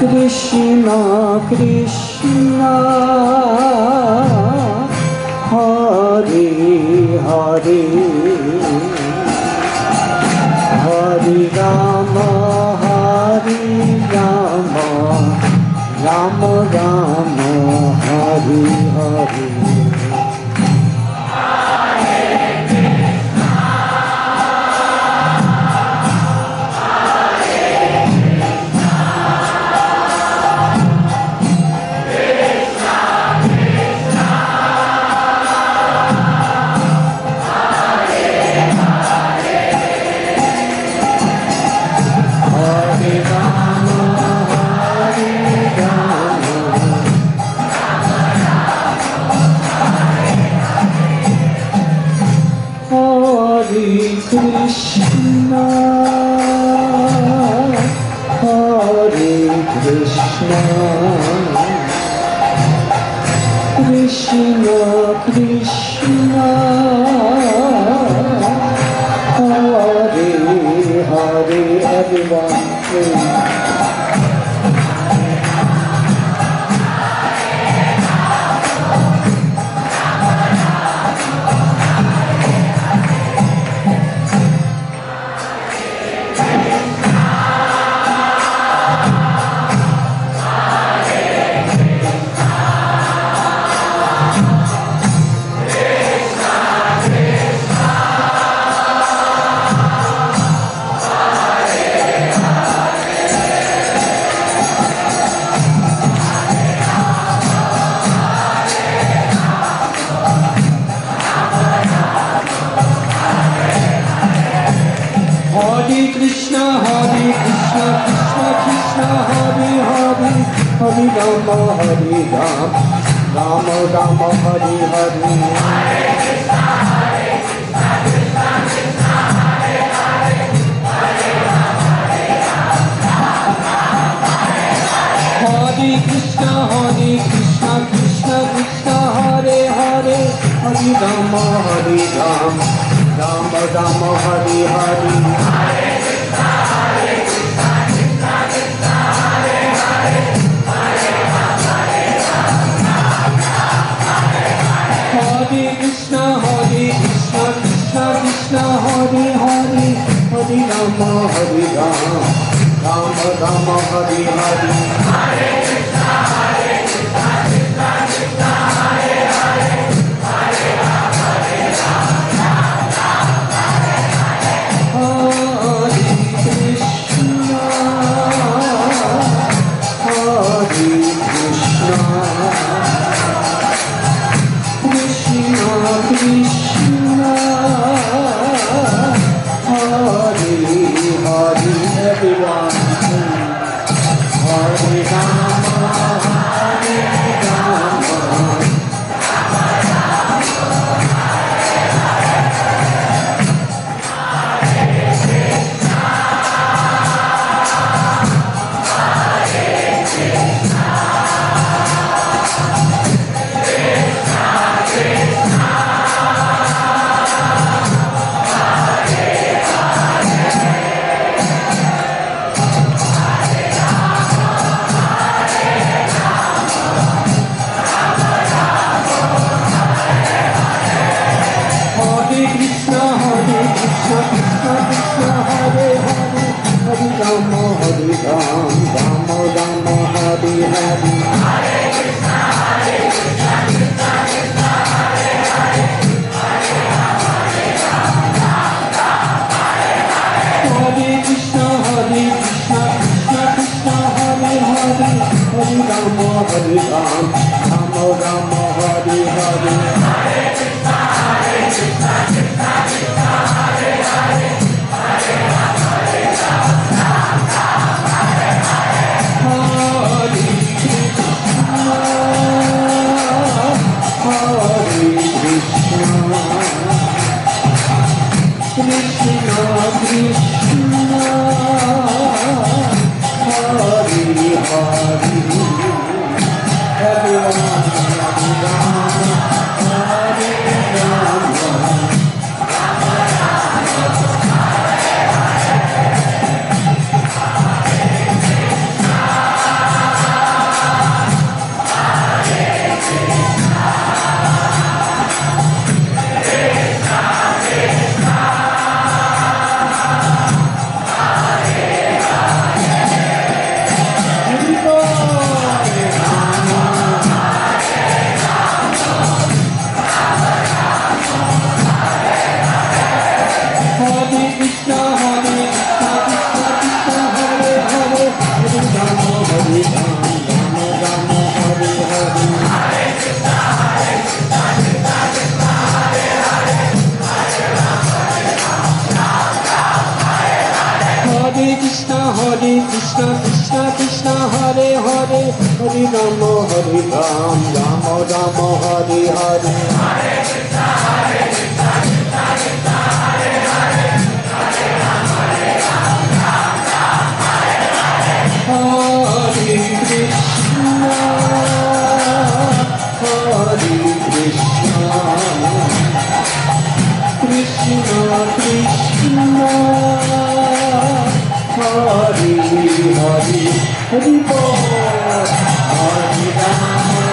Krishna Krishna Hare Hare Hare Rama Hare Rama Rama Rama Hare Hare Krishna Hare Krishna Krishna Krishna Hare Hare everyone please. Hare Krishna, Krishna Krishna, Hare Hare, Hare Rama, Hare Rama, Rama Rama, Hare Hare. Hare Krishna, Krishna Krishna, Hare Hare, Hare Rama, Hare Rama, Hare Krishna, Krishna Krishna, Hare Hare, Hare Rama, Hare Rama, Rama Rama, Hare Hare. Hare Krishna, Krishna Krishna, Hare Hare, Hare Rama, Hare Rama, Hare Krishna, Krishna Krishna, Hare Hare, Hare Rama, Hare Rama, Rama Rama, Hare Hare. Hare Krishna, Krishna Krishna, Hare Hare, Hare Rama, Hare Rama, Hare Krishna, Krishna Krishna, Hare Hare, everyone. Hare Rama, Hare Rama, Hare Hare Krishna, Krishna Krishna, Hare Hare, Hare Rama, Hare Ram, Rama Rama, Hare Hare. Hare Krishna, Krishna Krishna, Hare Hare, Hare Rama, Hare Ram, Ram Ram, Hare Hare. Hare Krishna, Hare Krishna, Krishna Krishna, Hare Hare, Hare Bol, Hare Rama,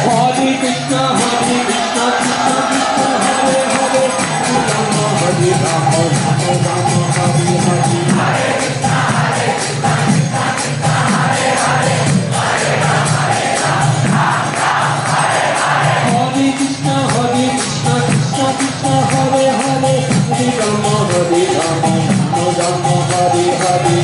Hare Krishna, Hare Krishna, Krishna Krishna, Hare Hare, Hare Rama, Hare Rama, Rama Rama, Hare Hare. Hare Krishna, Krishna Krishna, Hare Hare, Hare Rama, Hare Rama, Ram Ram, Hare Hare.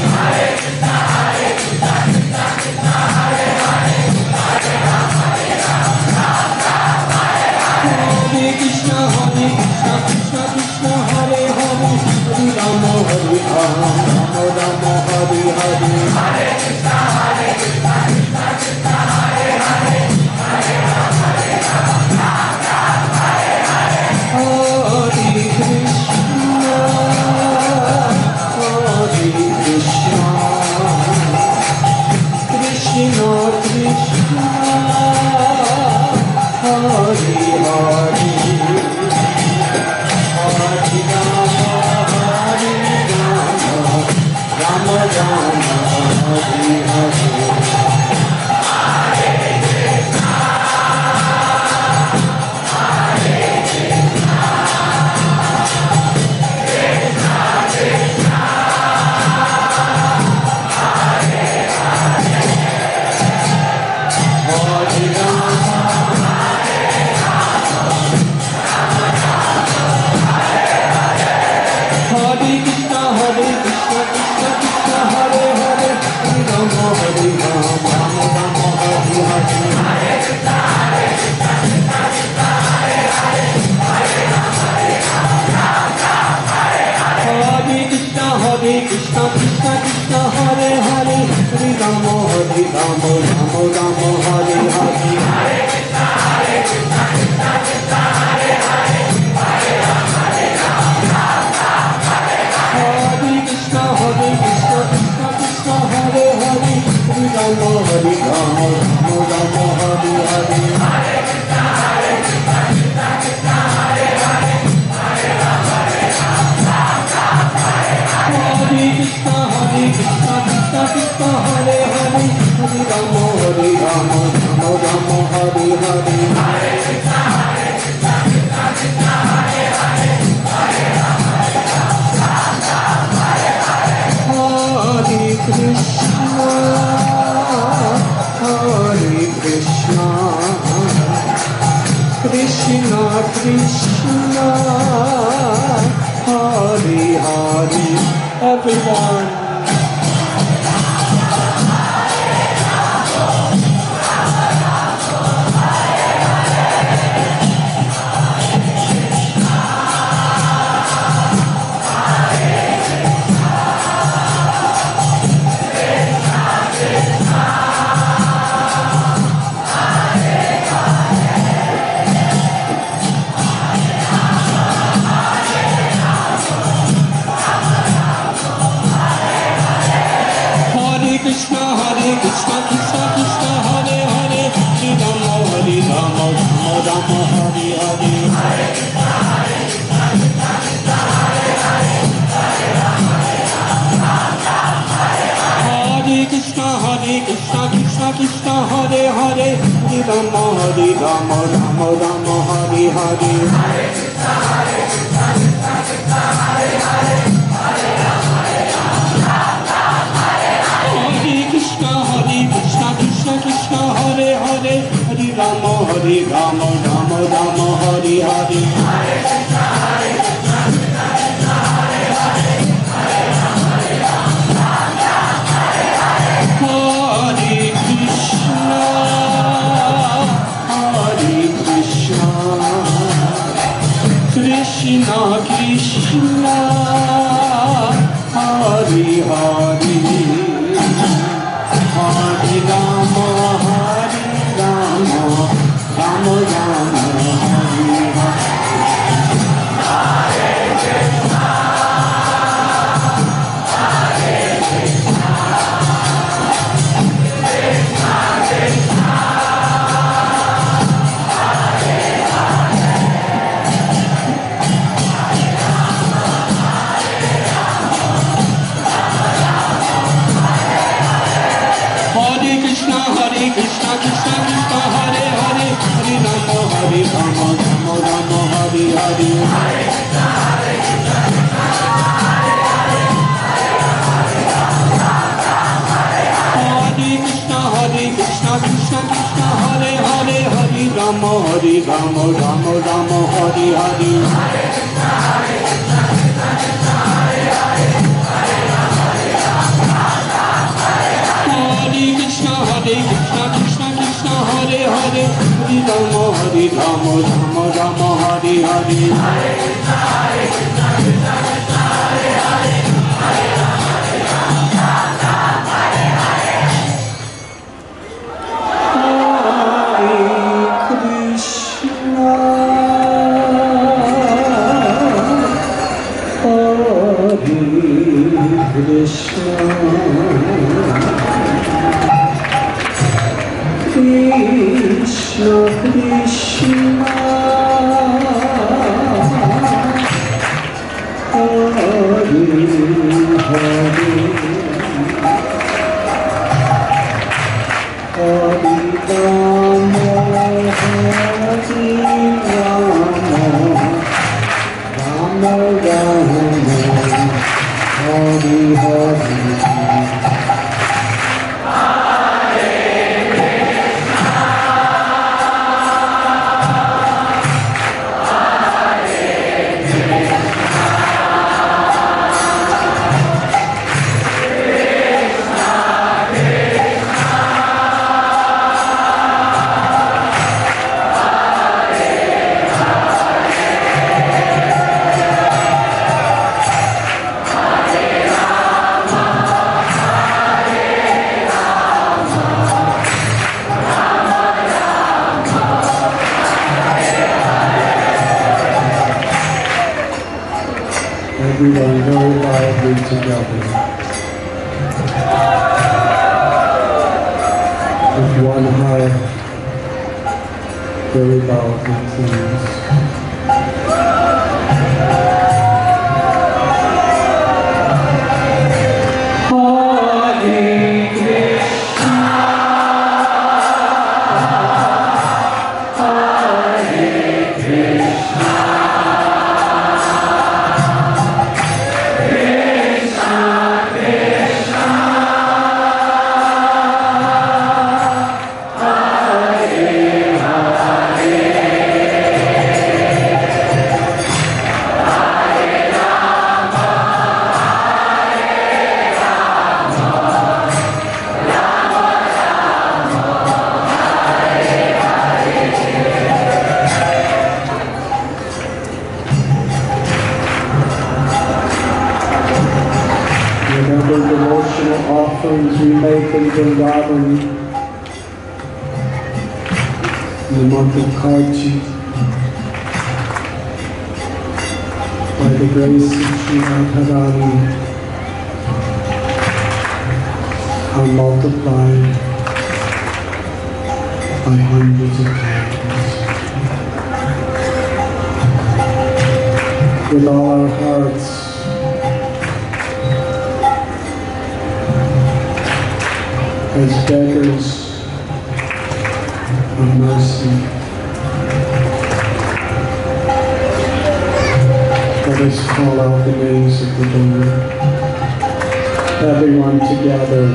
Hare Krishna, Krishna Krishna, Hare Hare, Hare Rama, Hare Rama, Rama Rama, Hare Hare. Hare Krishna, Krishna Krishna, Hare Hare, Hare Rama, Hare Rama, Ram Ram, Hare Hare. Hare Krishna, Krishna Krishna, Hare Hare, Hare Rama, Hare Rama, Rama Rama, Hare Hare. Hare Krishna, Krishna Krishna, Hare Hare, Hare Rama, Hare Rama, Ram Ram, Hare Hare. Hare Krishna, Hare Krishna, Krishna Krishna, Hare Hare, Hare Rama, Hare Rama, Rama Rama, Hare Hare. Hare Krishna, Krishna Krishna, Hare Hare, Hare Rama, Hare Rama, Rama Rama, Hare Hare. Hare Krishna, Krishna Krishna, Hare Hare, Hare Rama, Hare Rama, Ram Ram, Hare Hare. Hare Krishna, Krishna Krishna, Hare Hare, Hare Rama, Hare Rama, Rama Rama, Hare Hare. Hare Krishna, Krishna Krishna, Hare Hare, Hare Rama, Hare Rama, Ram Ram, Hare Hare. Hare Krishna, Krishna Krishna, Hare Hare, Hare Rama, Hare Rama, Rama Rama, Hare Hare. Hare Krishna, Krishna Krishna, Hare Hare, Hare Rama, Hare Rama, Ram Ram, Hare Hare. Hare Krishna, Hare Krishna, Krishna Krishna, Hare Hare. Everyone. Krishna, Krishna Krishna, Hare Hare, Hare Rama, Hare Rama, Rama Rama, Hare Hare. Hare Krishna, Krishna Hare Hare, Hare Rama, Hare Rama, Ram Ram, Hare Hare. Hare Krishna, Krishna Krishna, Hare Hare, Hare Rama, Hare Rama, Rama Rama, Hare Hare. Hare Krishna, Krishna Krishna, Hare Hare, Hare Rama, Hare Hare Rama Rama Rama Hare Hare Hare Krishna Krishna Krishna Hare Hare Hare Rama Rama Hare Hare Hare Krishna Krishna Krishna Hare Hare Hare Rama Rama Rama Hare Hare Hare Krishna Krishna Krishna Krishna Hare Hare Hare Rama Rama Rama Hare Hare Hare Krishna Krishna Hare Hare Hare Krishna Krishna Krishna Hare Hare Hare Rama Rama Rama Hare Hare Hare Krishna Krishna Krishna Hare Hare Hare Rama Hare Krishna Krishna Krishna Hare Hare Hare Rama Rama Rama Hare Hare Hare Krishna Krishna Krishna Hare Hare Hare Rama Hare Hare Krishna Krishna Hare Hare Hare Rama Rama Rama Hare Hare Everyone very loudly together. With one heart, very loudly, please. Offerings we make in Vrindavan in the month of Karti by the grace of Sri Radharani are multiplied by hundreds of times. With all our hearts, as beggars of mercy, let us call out the names of the Lord. Everyone together.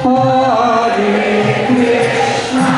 Hare Krishna,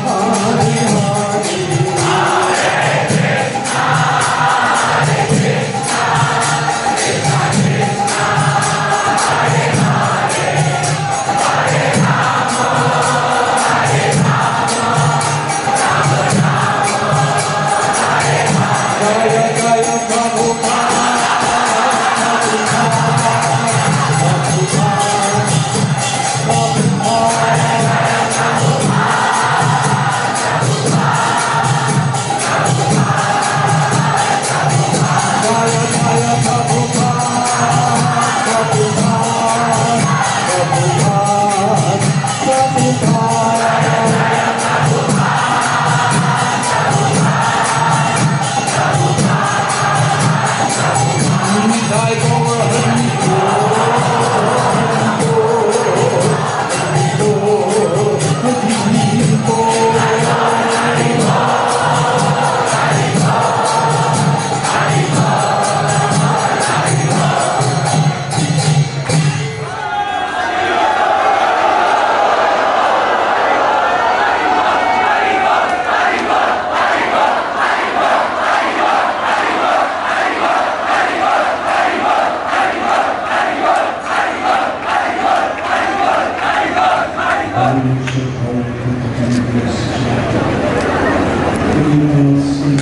Hare